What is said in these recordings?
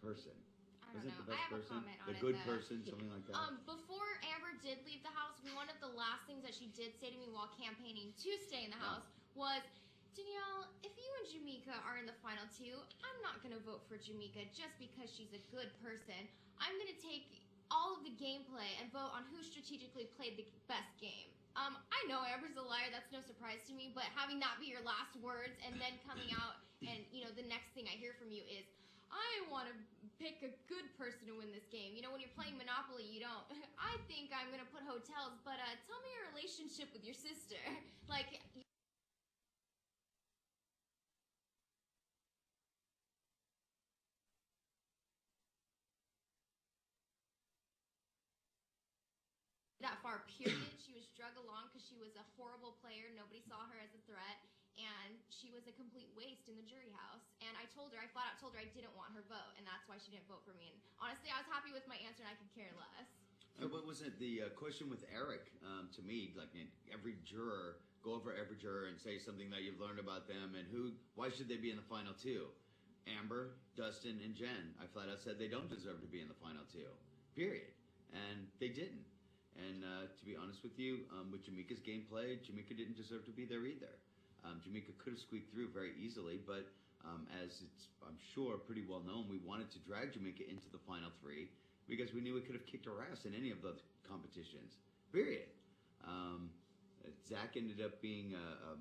person. I don't Wasn't know. the best I have person? a comment on The it, good though. person, something like that. Before Amber did leave the house, one of the last things that she did say to me while campaigning to stay in the house was, Danielle, if you and Jamaica are in the final two, I'm not going to vote for Jamaica just because she's a good person. I'm going to take all of the gameplay and vote on who strategically played the best game. I know Amber's a liar, that's no surprise to me, but having that be your last words and then coming out and, the next thing I hear from you is, I want to pick a good person to win this game. When you're playing Monopoly, you don't. I think I'm going to put hotels, but tell me your relationship with your sister. Like, that far, period. She was drug along because she was a horrible player. Nobody saw her as a threat. And she was a complete waste in the jury house. And I flat out told her I didn't want her vote. And that's why she didn't vote for me. And honestly, I was happy with my answer and I could care less. What was it? The question with Eric, to me, like every juror, go over every juror and say something that you've learned about them and why should they be in the final two? Amber, Dustin, and Jen. I flat out said they don't deserve to be in the final two. Period. And they didn't. And to be honest with you, with Jamaica's gameplay, Jamaica didn't deserve to be there either. Jamaica could have squeaked through very easily, but as it's, I'm sure, pretty well known, we wanted to drag Jamaica into the final three because we knew we could have kicked her ass in any of the competitions. Period. Zach ended up being a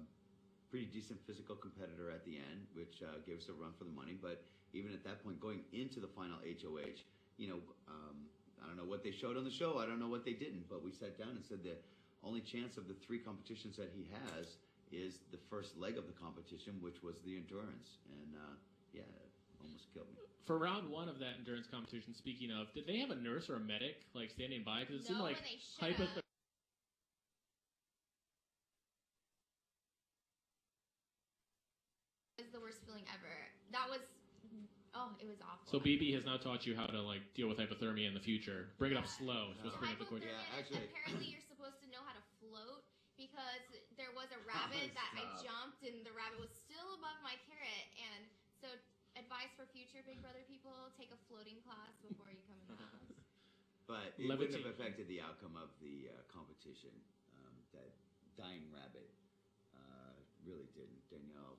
pretty decent physical competitor at the end, which gave us a run for the money. But even at that point, going into the final HOH, I don't know what they showed on the show. I don't know what they didn't. But we sat down and said the only chance of the three competitions that he has is the first leg of the competition, which was the endurance. And it almost killed me. For round one of that endurance competition, speaking of, did they have a nurse or a medic standing by? Because it seemed like hypothetically. It was the worst feeling ever. That was, it was awful. So BB has now taught you how to deal with hypothermia in the future. Bring it up slow. Apparently you're supposed to know how to float because there was a rabbit that I jumped and the rabbit was still above my carrot. And so advice for future Big Brother people, take a floating class before you come in the house. But it wouldn't have affected the outcome of the competition. That dying rabbit really didn't. Danielle,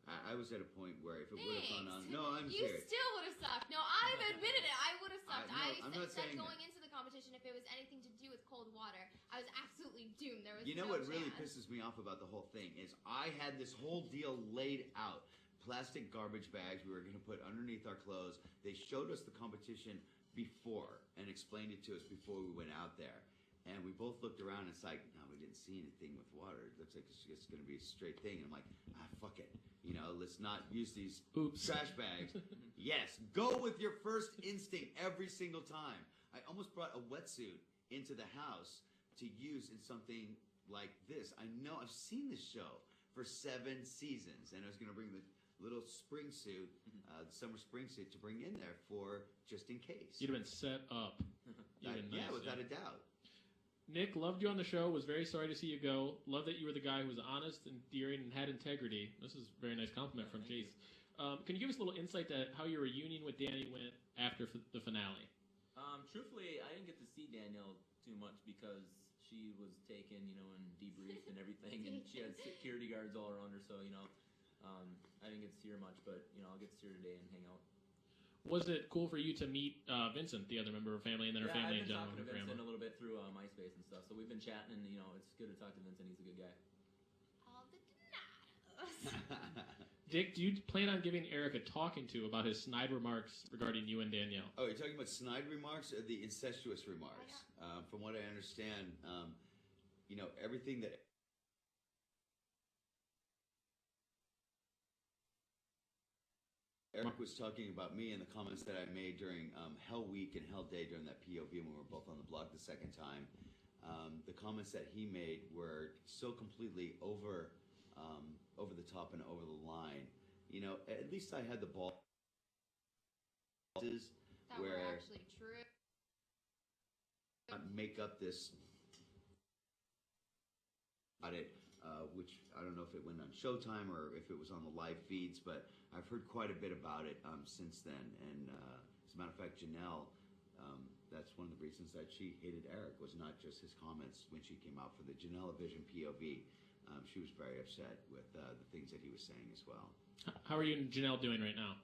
I was at a point where if it would have gone on... No, I'm serious. You still would have sucked. No, I've admitted it. I would have sucked. I'm not saying going into the competition, if it was anything to do with cold water, I was absolutely doomed. There was what really pisses me off about the whole thing is I had this whole deal laid out. Plastic garbage bags we were going to put underneath our clothes. They showed us the competition before and explained it to us before we went out there. And we both looked around and it's like, no, we didn't see anything with water. It looks like it's just going to be a straight thing. And I'm like, fuck it. Let's not use these trash bags. Yes, go with your first instinct every single time. I almost brought a wetsuit into the house to use in something like this. I know, I've seen this show for 7 seasons. And I was going to bring the little spring suit, the summer spring suit, to bring in there for just in case. You'd have been set up. Without a doubt. Nick, loved you on the show. Was very sorry to see you go. Love that you were the guy who was honest, endearing, and had integrity. This is a very nice compliment from Jace. Can you give us a little insight to how your reunion with Dani went after the finale? Truthfully, I didn't get to see Danielle too much because she was taken, and debriefed and everything, and she had security guards all around her. So, I didn't get to see her much, but I'll get to see her today and hang out. Was it cool for you to meet Vincent, the other member of her family, and then her family in general? Yeah, I've been talking to Vincent a little bit through MySpace and stuff. So we've been chatting, and it's good to talk to Vincent. He's a good guy. All the donados. Dick, do you plan on giving Eric a talking to about his snide remarks regarding you and Danielle? Oh, you're talking about snide remarks or the incestuous remarks? From what I understand, everything that... Eric was talking about me and the comments that I made during Hell Week and Hell Day during that POV when we were both on the block the second time. The comments that he made were so completely over the top and over the line. At least I had the ball. That were actually true. Make up this about it, which I don't know if it went on Showtime or if it was on the live feeds, but I've heard quite a bit about it since then. And as a matter of fact, Janelle, that's one of the reasons that she hated Eric was not just his comments when she came out for the Janelle Vision POV. She was very upset with the things that he was saying as well. How are you and Janelle doing right now?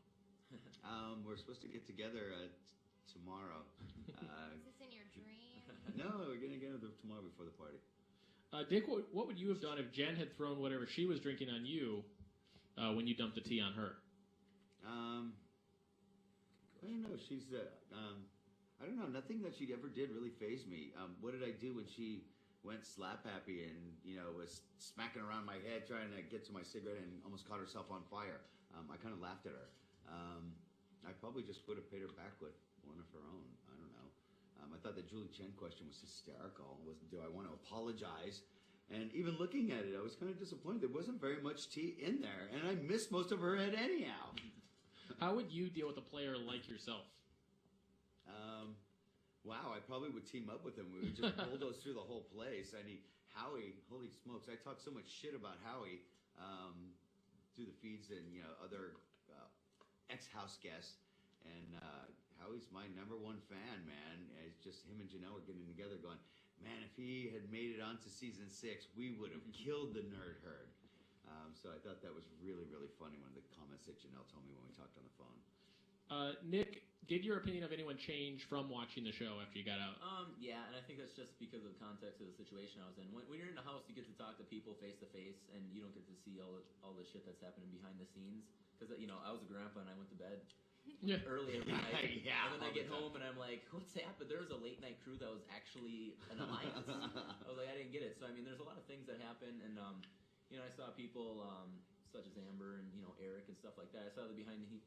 We're supposed to get together tomorrow. Is this in your dream? No, we're going to get together tomorrow before the party. Dick, what would you have done if Jen had thrown whatever she was drinking on you when you dumped the tea on her? I don't know. She's I don't know. Nothing that she ever did really fazed me. What did I do when she went slap happy and was smacking around my head trying to get to my cigarette and almost caught herself on fire? I kind of laughed at her. I probably just would have paid her back with one of her own. I don't know. I thought the Julie Chen question was hysterical. Do I want to apologize? And even looking at it, I was kind of disappointed. There wasn't very much tea in there, and I missed most of her head anyhow. How would you deal with a player like yourself? Wow, I probably would team up with him. We would just bulldoze through the whole place. I mean, Howie, holy smokes, I talk so much shit about Howie through the feeds and other ex-house guests, and Howie's my #1 fan, man. It's just him and Janelle are getting together going, man, if he had made it onto season 6, we would have killed the nerd herd. So I thought that was really, really funny, one of the comments that Janelle told me when we talked on the phone. Nick, did your opinion of anyone change from watching the show after you got out? Yeah, and I think that's just because of the context of the situation I was in. When you're in the house, you get to talk to people face to face, and you don't get to see all the shit that's happening behind the scenes. Because I was a grandpa and I went to bed early every night. Yeah, and then I get home and I'm like, what's happened? There was a late night crew that was actually an alliance. I was like, I didn't get it. So I mean, there's a lot of things that happen, and I saw people such as Amber and Eric and stuff like that. I saw the behind the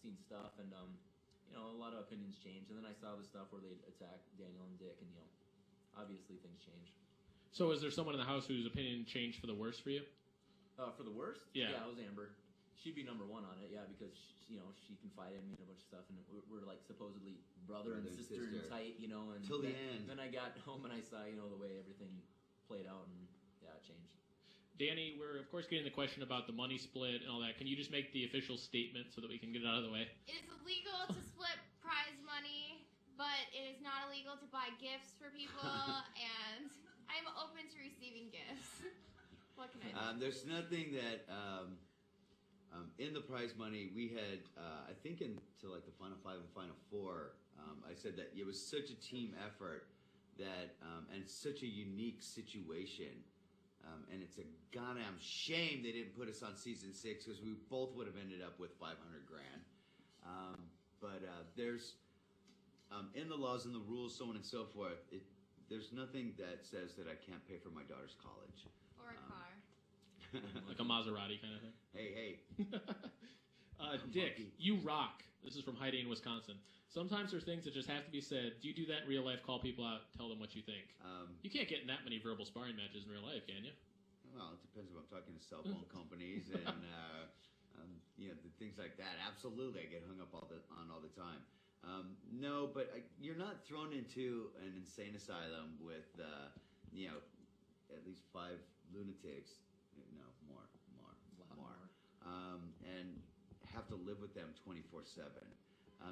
scenes stuff, and a lot of opinions changed. And then I saw the stuff where they attacked Daniel and Dick, and obviously things change. So is there someone in the house whose opinion changed for the worse for you? For the worst? Yeah, it was Amber. She'd be #1 on it, yeah, because she confided in me in a bunch of stuff, and we're like supposedly brother and sister and tight, and till the end. Then I got home and I saw the way everything played out, and yeah, it changed. Danny, we're of course getting the question about the money split and all that. Can you just make the official statement so that we can get it out of the way? It is illegal to split prize money, but it is not illegal to buy gifts for people, and I'm open to receiving gifts. What can I do? There's nothing that in the prize money we had. I think until like the final 5 and final 4, I said that it was such a team effort that and such a unique situation. And it's a goddamn shame they didn't put us on season 6 because we both would have ended up with $500,000. But there's in the laws and the rules, so on and so forth. There's nothing that says that I can't pay for my daughter's college Or a car. Like a Maserati kind of thing? Hey. Dick, you rock. This is from Heidi in Wisconsin. Sometimes there's things that just have to be said. Do you do that in real life? Call people out, tell them what you think. You can't get in that many verbal sparring matches in real life, can you? Well, it depends if I'm talking to cell phone companies and things like that. Absolutely, I get hung up on all the time. No, but you're not thrown into an insane asylum with at least 5 lunatics. No, more. And have to live with them 24/7.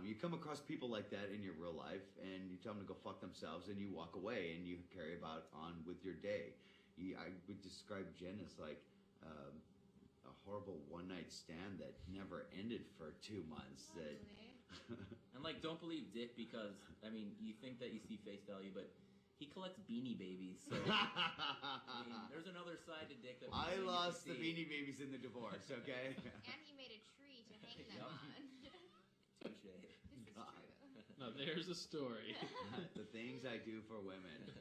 You come across people like that in your real life, and you tell them to go fuck themselves, and you walk away, and you carry on with your day. I would describe Jen as like a horrible one-night stand that never ended for 2 months. And don't believe Dick because you think that you see face value, but he collects Beanie Babies. So there's another side to Dick that I lost the Beanie Babies in the divorce. Okay. And he made a tree to hang them on. Touche. This is true. Now there's a story. The things I do for women.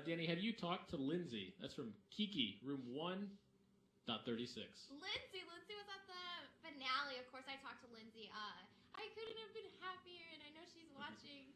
Danny, have you talked to Lindsay? That's from Kiki, room 1.36. Lindsay was at the finale. Of course, I talked to Lindsay. I couldn't have been happier, and I know she's watching.